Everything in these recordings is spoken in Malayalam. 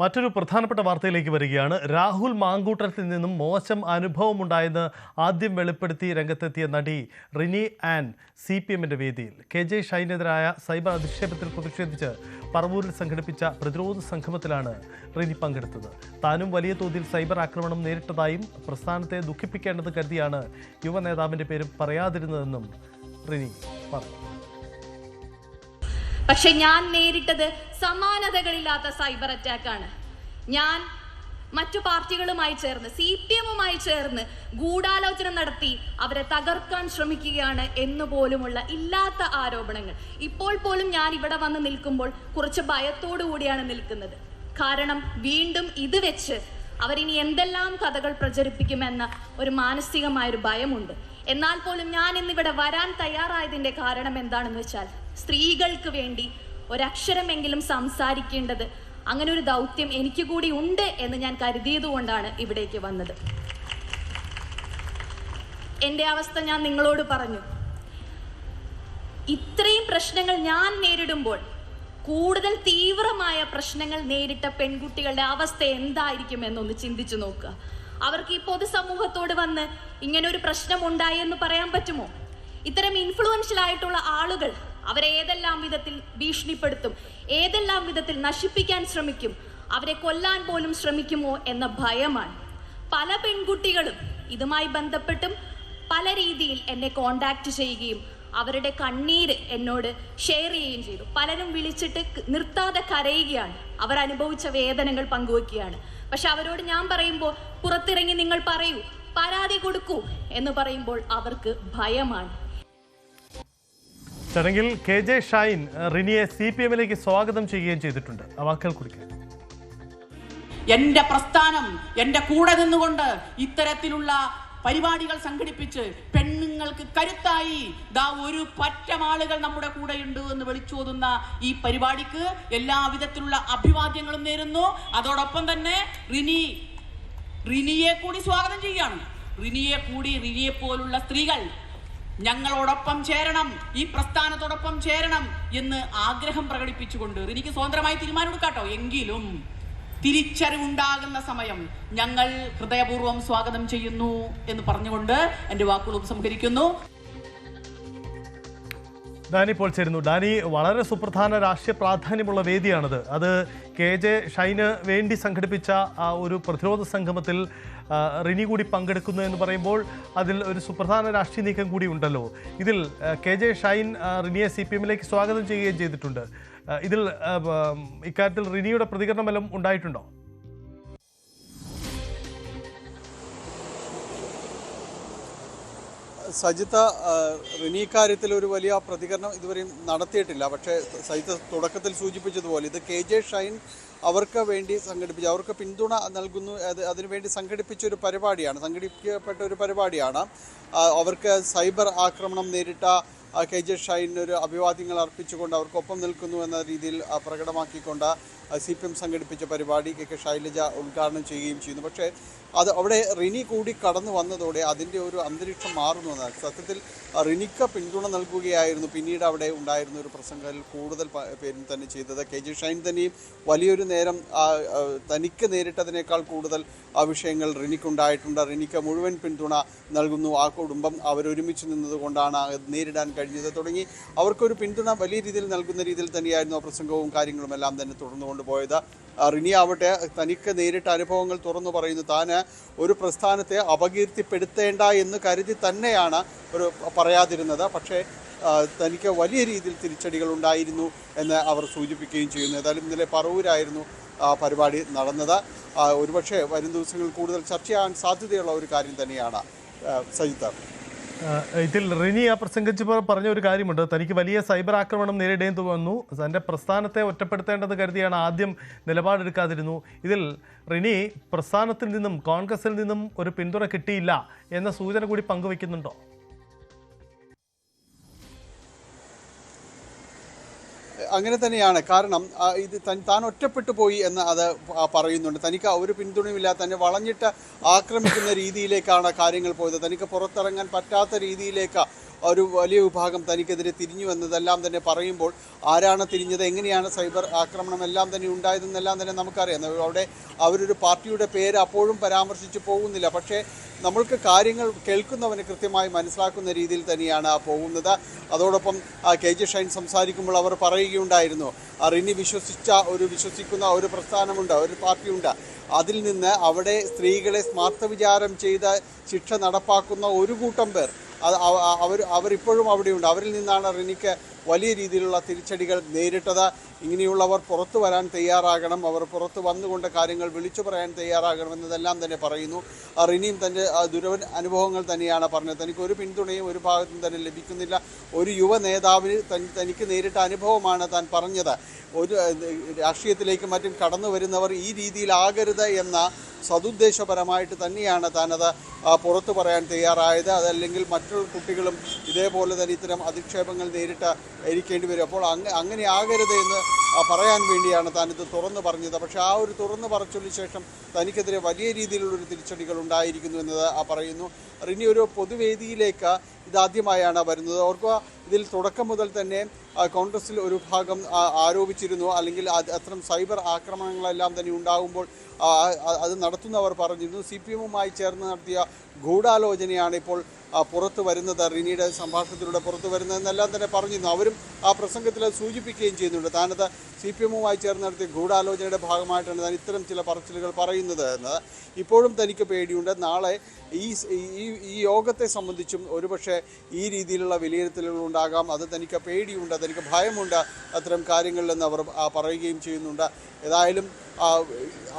മറ്റൊരു പ്രധാനപ്പെട്ട വാർത്തയിലേക്ക് വരികയാണ്. രാഹുൽ മാങ്കൂട്ടത്തിൽ നിന്നും മോശം അനുഭവമുണ്ടായെന്ന് ആദ്യം വെളിപ്പെടുത്തി രംഗത്തെത്തിയ നടി റിനി ആൻ CPMന്റെ വേദിയിൽ KJ ഷൈനെതിരായ സൈബർ അധിക്ഷേപത്തിൽ പ്രതിഷേധിച്ച് പറവൂരിൽ സംഘടിപ്പിച്ച പ്രതിരോധ സംഗമത്തിലാണ് റിനി പങ്കെടുത്തത്. താനും വലിയ തോതിൽ സൈബർ ആക്രമണം നേരിട്ടതായും പ്രസ്ഥാനത്തെ ദുഃഖിപ്പിക്കേണ്ടത് കരുതിയാണ് യുവ നേതാവിന്റെ പേര് പറയാതിരുന്നതെന്നും റിനി പറഞ്ഞു. പക്ഷെ ഞാൻ നേരിട്ടത് സമാനതകളില്ലാത്ത സൈബർ അറ്റാക്കാണ്. ഞാൻ മറ്റു പാർട്ടികളുമായി ചേർന്ന് CPMുമായി ചേർന്ന് ഗൂഢാലോചന നടത്തി അവരെ തകർക്കാൻ ശ്രമിക്കുകയാണ് എന്നുപോലുമുള്ള ഇല്ലാത്ത ആരോപണങ്ങൾ. ഇപ്പോൾ പോലും ഞാൻ ഇവിടെ വന്ന് നിൽക്കുമ്പോൾ കുറച്ച് ഭയത്തോടു കൂടിയാണ് നിൽക്കുന്നത്. കാരണം വീണ്ടും ഇത് വെച്ച് അവരിനി എന്തെല്ലാം കഥകൾ പ്രചരിപ്പിക്കുമെന്ന ഒരു മാനസികമായൊരു ഭയമുണ്ട്. എന്നാൽ പോലും ഞാൻ ഇന്നിവിടെ വരാൻ തയ്യാറായതിൻ്റെ കാരണം എന്താണെന്ന് വെച്ചാൽ, സ്ത്രീകൾക്ക് വേണ്ടി ഒരക്ഷരമെങ്കിലും സംസാരിക്കേണ്ടത്, അങ്ങനെ ഒരു ദൗത്യം എനിക്ക് കൂടി ഉണ്ട് എന്ന് ഞാൻ കരുതിയതുകൊണ്ടാണ് ഇവിടേക്ക് വന്നത്. എൻ്റെ അവസ്ഥ ഞാൻ നിങ്ങളോട് പറഞ്ഞു. ഇത്രയും പ്രശ്നങ്ങൾ ഞാൻ നേരിടുമ്പോൾ കൂടുതൽ തീവ്രമായ പ്രശ്നങ്ങൾ നേരിട്ട പെൺകുട്ടികളുടെ അവസ്ഥ എന്തായിരിക്കും എന്നൊന്ന് ചിന്തിച്ചു നോക്കുക. അവർക്ക് ഈ പൊതുസമൂഹത്തോട് വന്ന് ഇങ്ങനെ ഒരു പ്രശ്നം ഉണ്ടായി എന്ന് പറയാൻ പറ്റുമോ? ഇത്തരം ഇൻഫ്ലുവൻഷ്യൽ ആയിട്ടുള്ള ആളുകൾ അവരെ ഏതെല്ലാം വിധത്തിൽ ഭീഷണിപ്പെടുത്തും, ഏതെല്ലാം വിധത്തിൽ നശിപ്പിക്കാൻ ശ്രമിക്കും, അവരെ കൊല്ലാൻ പോലും ശ്രമിക്കുമോ എന്ന ഭയമാണ്. പല പെൺകുട്ടികളും ഇതുമായി ബന്ധപ്പെട്ടും പല രീതിയിൽ എന്നെ കോണ്ടാക്ട് ചെയ്യുകയും അവരുടെ കണ്ണീര് എന്നോട് ഷെയർ ചെയ്യുകയും ചെയ്തു. പലരും വിളിച്ചിട്ട് നിർത്താതെ കരയുകയാണ്, അവർ അനുഭവിച്ച വേദനകൾ പങ്കുവെക്കുകയാണ്. പക്ഷെ അവരോട് ഞാൻ പറയുമ്പോൾ പുറത്തിറങ്ങി നിങ്ങൾ പറയൂ, പരാതി കൊടുക്കൂ എന്ന് പറയുമ്പോൾ അവർക്ക് ഭയമാണ്. ചടങ്ങിൽ KJ ഷൈൻ റിനിയെ CPMലേക്ക് സ്വാഗതം ചെയ്യുകയും ചെയ്തിട്ടുണ്ട്. ആ വാക്കുകൾ കുറിക്കുക. എന്റെ പ്രസ്ഥാനം എന്റെ കൂടെ നിന്നുകൊണ്ട് ഇത്തരത്തിലുള്ള പരിപാടികൾ സംഘടിപ്പിച്ച് പെണ്ണുങ്ങൾക്ക് കരുത്തായി ഒരു പറ്റം ആളുകൾ നമ്മുടെ കൂടെയുണ്ട് എന്ന് വിളിച്ചോതുന്ന ഈ പരിപാടിക്ക് എല്ലാവിധത്തിലുള്ള അഭിവാദ്യങ്ങളും നേരുന്നു. അതോടൊപ്പം തന്നെ റിനിയെ കൂടി സ്വാഗതം ചെയ്യുകയാണ്. റിനിയെ പോലുള്ള സ്ത്രീകൾ ഞങ്ങളോടൊപ്പം ചേരണം, ഈ പ്രസ്ഥാനത്തോടൊപ്പം ചേരണം എന്ന് ആഗ്രഹം പ്രകടിപ്പിച്ചുകൊണ്ട് റിനിക്ക് സ്വതന്ത്രമായി തീരുമാനമെടുക്കാട്ടോ. എങ്കിലും തിരിച്ചറിവുണ്ടാകുന്ന സമയം ഞങ്ങൾ ഹൃദയപൂർവ്വം സ്വാഗതം ചെയ്യുന്നു എന്ന് പറഞ്ഞുകൊണ്ട് എൻ്റെ വാക്കുകൾ ഉപസംഹരിക്കുന്നു. ഡാനി ഇപ്പോൾ ചേരുന്നു. ഡാനി, വളരെ സുപ്രധാന രാഷ്ട്രീയ പ്രാധാന്യമുള്ള വേദിയാണത്. അത് KJ ഷൈന് വേണ്ടി സംഘടിപ്പിച്ച ഒരു പ്രതിരോധ സംഗമത്തിൽ റിനി കൂടി പങ്കെടുക്കുന്നു എന്ന് പറയുമ്പോൾ അതിൽ ഒരു സുപ്രധാന രാഷ്ട്രീയ നീക്കം കൂടി ഉണ്ടല്ലോ. ഇതിൽ KJ ഷൈൻ റിനിയെ CPMലേക്ക് സ്വാഗതം ചെയ്യുകയും ചെയ്തിട്ടുണ്ട്. ഇതിൽ ഇക്കാര്യത്തിൽ റിനിയുടെ പ്രതികരണമെല്ലാം ഉണ്ടായിട്ടുണ്ടോ? സജിത, റിനി കാര്യത്തിൽ ഒരു വലിയ പ്രതികരണം ഇതുവരെയും നടത്തിയിട്ടില്ല. പക്ഷേ സജിത തുടക്കത്തിൽ സൂചിപ്പിച്ചതുപോലെ ഇത് KJ ഷൈൻ അവർക്ക് വേണ്ടി സംഘടിപ്പിച്ച, അവർക്ക് പിന്തുണ നൽകുന്നു, അതിനുവേണ്ടി സംഘടിപ്പിക്കപ്പെട്ട ഒരു പരിപാടിയാണ്. അവർക്ക് സൈബർ ആക്രമണം നേരിട്ട KJ ഷൈനൊരു അഭിവാദ്യങ്ങൾ അർപ്പിച്ചുകൊണ്ട് അവർക്കൊപ്പം നിൽക്കുന്നു എന്ന രീതിയിൽ പ്രകടമാക്കിക്കൊണ്ട് CPM സംഘടിപ്പിച്ച പരിപാടി KK ശൈലജ ഉദ്ഘാടനം ചെയ്യുകയും ചെയ്യുന്നു. പക്ഷേ അവിടെ റിനി കൂടി കടന്നു വന്നതോടെ അതിൻ്റെ ഒരു അന്തരീക്ഷം മാറുന്നു എന്നാണ്. സത്യത്തിൽ റിനിക്ക് പിന്തുണ നൽകുകയായിരുന്നു പിന്നീട് അവിടെ ഉണ്ടായിരുന്ന ഒരു പ്രസംഗത്തിൽ കൂടുതൽ പേരും തന്നെ ചെയ്തത്. KJ ഷൈൻ തന്നെയും വലിയൊരു നേരം തനിക്ക് നേരിട്ടതിനേക്കാൾ കൂടുതൽ വിഷയങ്ങൾ റിനിക്കുണ്ടായിട്ടുണ്ട്. റിനിക്ക് മുഴുവൻ പിന്തുണ നൽകുന്നു, ആ കുടുംബം അവരൊരുമിച്ച് നിന്നതുകൊണ്ടാണ് നേരിടാൻ കഴിഞ്ഞത് തുടങ്ങി അവർക്കൊരു പിന്തുണ വലിയ രീതിയിൽ നൽകുന്ന രീതിയിൽ തന്നെയായിരുന്നു ആ പ്രസംഗവും കാര്യങ്ങളും എല്ലാം തന്നെ തുടർന്നുകൊണ്ട് പോയത്. റിനി ആവട്ടെ തനിക്ക് നേരിട്ട അനുഭവങ്ങൾ തുറന്നു പറയുന്നു. താൻ ഒരു പ്രസ്ഥാനത്തെ അപകീർത്തിപ്പെടുത്തേണ്ട എന്ന് കരുതി തന്നെയാണ് പറയാതിരുന്നത്. പക്ഷേ തനിക്ക് വലിയ രീതിയിൽ തിരിച്ചടികൾ ഉണ്ടായിരുന്നു എന്ന് അവർ സൂചിപ്പിക്കുകയും ചെയ്യുന്നു. ഏതായാലും ഇന്നലെ പറവൂരായിരുന്നു പരിപാടി നടന്നത്. ഒരുപക്ഷെ വരും ദിവസങ്ങളിൽ കൂടുതൽ ചർച്ചയാകാൻ സാധ്യതയുള്ള ഒരു കാര്യം തന്നെയാണ് സജിത. ഇതിൽ റിനി പ്രസംഗിച്ച് പറഞ്ഞ ഒരു കാര്യമുണ്ട്. തനിക്ക് വലിയ സൈബർ ആക്രമണം നേരിടേണ്ടി വന്നു, തൻ്റെ പ്രസ്ഥാനത്തെ ഒറ്റപ്പെടുത്തേണ്ടത് കരുതിയാണ് ആദ്യം നിലപാടെടുക്കാതിരുന്നു. ഇതിൽ റിനി പ്രസ്ഥാനത്തിൽ നിന്നും കോൺഗ്രസിൽ നിന്നും ഒരു പിന്തുണ കിട്ടിയില്ല എന്ന സൂചന കൂടി പങ്കുവയ്ക്കുന്നുണ്ടോ? അങ്ങനെ തന്നെയാണ്. കാരണം ഇത് താൻ ഒറ്റപ്പെട്ടു പോയി എന്ന് അത് പറയുന്നുണ്ട്. തനിക്ക് ഒരു പിന്തുണയുമില്ല, തന്നെ വളഞ്ഞിട്ട് ആക്രമിക്കുന്ന രീതിയിലേക്കാണ് കാര്യങ്ങൾ പോയത്. തനിക്ക് പുറത്തിറങ്ങാൻ പറ്റാത്ത രീതിയിലേക്ക് ഒരു വലിയ വിഭാഗം തനിക്കെതിരെ തിരിഞ്ഞു എന്നതെല്ലാം തന്നെ പറയുമ്പോൾ ആരാണ് തിരിഞ്ഞത്, എങ്ങനെയാണ് സൈബർ ആക്രമണം എല്ലാം തന്നെ ഉണ്ടായതെന്നെല്ലാം തന്നെ നമുക്കറിയാം. അവിടെ അവരൊരു പാർട്ടിയുടെ പേര് അപ്പോഴും പരാമർശിച്ച് പോകുന്നില്ല. പക്ഷേ നമ്മൾക്ക് കാര്യങ്ങൾ കേൾക്കുന്നവന് കൃത്യമായി മനസ്സിലാക്കുന്ന രീതിയിൽ തന്നെയാണ് പോകുന്നത്. അതോടൊപ്പം KJ ഷൈൻ സംസാരിക്കുമ്പോൾ അവർ പറയുകയുണ്ടായിരുന്നു, റിനി വിശ്വസിക്കുന്ന ഒരു പ്രസ്ഥാനമുണ്ട്, ഒരു പാർട്ടിയുണ്ട്. അതിൽ നിന്ന് അവിടെ സ്ത്രീകളെ സ്മാർത്ഥവിചാരം ചെയ്ത് ശിക്ഷ നടപ്പാക്കുന്ന ഒരു കൂട്ടം പേർ അവരിപ്പോഴും അവിടെയുണ്ട്. അവരിൽ നിന്നാണ് റിനിക്ക് വലിയ രീതിയിലുള്ള തിരിച്ചടികൾ നേരിട്ടത്. ഇങ്ങനെയുള്ളവർ പുറത്തു വരാൻ തയ്യാറാകണം, അവർ പുറത്ത് വന്നുകൊണ്ട് കാര്യങ്ങൾ വിളിച്ചു പറയാൻ തയ്യാറാകണം എന്നതെല്ലാം തന്നെ പറയുന്നു. റിനിയും തൻ്റെ അനുഭവങ്ങൾ തന്നെയാണ് പറഞ്ഞത്. തനിക്ക് ഒരു പിന്തുണയും ഒരു ഭാഗത്തും തന്നെ ലഭിക്കുന്നില്ല. ഒരു യുവ നേതാവിന് തനിക്ക് നേരിട്ട അനുഭവമാണ് താൻ പറഞ്ഞത്. ഒരു രാഷ്ട്രീയത്തിലേക്ക് മറ്റും കടന്നു വരുന്നവർ ഈ രീതിയിലാകരുത് എന്ന സതുദ്ദേശപരമായിട്ട് തന്നെയാണ് താനത് പുറത്തു പറയാൻ തയ്യാറായത്. അതല്ലെങ്കിൽ മറ്റുള്ള കുട്ടികളും ഇതേപോലെ തന്നെ ഇത്തരം അധിക്ഷേപങ്ങൾ ഇരിക്കേണ്ടി വരും. അപ്പോൾ അങ്ങനെ ആകരുത് എന്ന് പറയാൻ വേണ്ടിയാണ് താനിത് തുറന്നു പറഞ്ഞത്. പക്ഷേ ആ ഒരു തുറന്നു പറച്ചിലിന് ശേഷം തനിക്കെതിരെ വലിയ രീതിയിലുള്ളൊരു തിരിച്ചടികൾ ഉണ്ടായിരിക്കുന്നു എന്നത് പറയുന്നു. റിനി ഒരു പൊതുവേദിയിലേക്ക് ഇതാദ്യമായാണ് വരുന്നത്. ഓർക്കുക, ഇതിൽ തുടക്കം മുതൽ തന്നെ കോൺഗ്രസിൽ ഒരു ഭാഗം ആരോപിച്ചിരുന്നു, അല്ലെങ്കിൽ അത്തരം സൈബർ ആക്രമണങ്ങളെല്ലാം തന്നെ ഉണ്ടാകുമ്പോൾ അത് നടത്തുന്നവർ പറഞ്ഞിരുന്നു CPM-മായി ചേർന്ന് നടത്തിയ ഗൂഢാലോചനയാണ് ഇപ്പോൾ പുറത്തു വരുന്നത്, റിനിയുടെ സംഭാഷണത്തിലൂടെ പുറത്തു വരുന്നതെന്നെല്ലാം തന്നെ പറഞ്ഞിരുന്നു. അവരും ആ പ്രസംഗത്തിൽ സൂചിപ്പിക്കുകയും ചെയ്യുന്നുണ്ട്. താനത് CPM-മായി ചേർന്ന് നടത്തിയ ഗൂഢാലോചനയുടെ ഭാഗമായിട്ടാണ് താൻ ഇത്തരം ചില പറച്ചിലുകൾ പറയുന്നത് എന്ന്. ഇപ്പോഴും തനിക്ക് പേടിയുണ്ട്, നാളെ ഈ യോഗത്തെ സംബന്ധിച്ചും ഒരുപക്ഷെ ഈ രീതിയിലുള്ള വിലയിരുത്തലുകൾ ഉണ്ടാകാം. അത് തനിക്ക് പേടിയുണ്ട്, തനിക്ക് ഭയമുണ്ട് അത്തരം കാര്യങ്ങളിലെന്ന് അവർ പറയുകയും ചെയ്യുന്നുണ്ട്. ഏതായാലും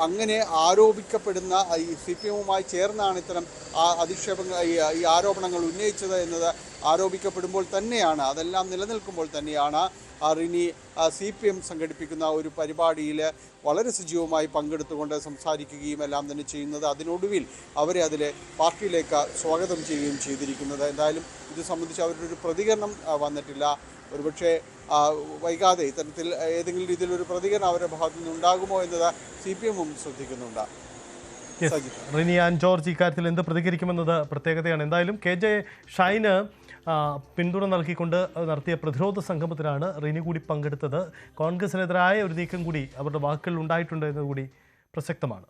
അങ്ങനെ ആരോപിക്കപ്പെടുന്ന ഈ CPM-മായി ചേർന്നാണ് ഇത്തരം അധിക്ഷേപങ്ങൾ ഈ ആരോപണങ്ങൾ ഉന്നയിച്ചത് എന്നത് ആരോപിക്കപ്പെടുമ്പോൾ തന്നെയാണ്, അതെല്ലാം നിലനിൽക്കുമ്പോൾ തന്നെയാണ് റിനി CPM സംഘടിപ്പിക്കുന്ന ഒരു പരിപാടിയിൽ വളരെ സജീവമായി പങ്കെടുത്തുകൊണ്ട് സംസാരിക്കുകയും എല്ലാം തന്നെ ചെയ്യുന്നത്. അതിനൊടുവിൽ അവരെ അതിലെ പാർട്ടിയിലേക്ക് സ്വാഗതം ചെയ്യുകയും ചെയ്തിരിക്കുന്നത്. എന്തായാലും ഇത് സംബന്ധിച്ച് അവരുടെ ഒരു പ്രതികരണം വന്നിട്ടില്ല. ഒരുപക്ഷെ വൈകാതെ ഇത്തരത്തിൽ ഏതെങ്കിലും രീതിയിലൊരു പ്രതികരണം അവരുടെ ഭാഗത്തു നിന്ന് ഉണ്ടാകുമോ എന്നത് CPM-ഉം ശ്രദ്ധിക്കുന്നുണ്ട്. റിനി ആൻ ജോർജ് ഇക്കാര്യത്തിൽ എന്ത് പ്രതികരിക്കുമെന്നത് പ്രത്യേകതയാണ്. എന്തായാലും KJ ഷൈന് പിന്തുണ നൽകിക്കൊണ്ട് നടത്തിയ പ്രതിരോധ സംഗമത്തിലാണ് റിനി കൂടി പങ്കെടുത്തത്. കോൺഗ്രസിനെതിരായ ഒരു നീക്കം കൂടി അവരുടെ വാക്കുകളിൽ ഉണ്ടായിട്ടുണ്ട് എന്നത് കൂടി പ്രസക്തമാണ്.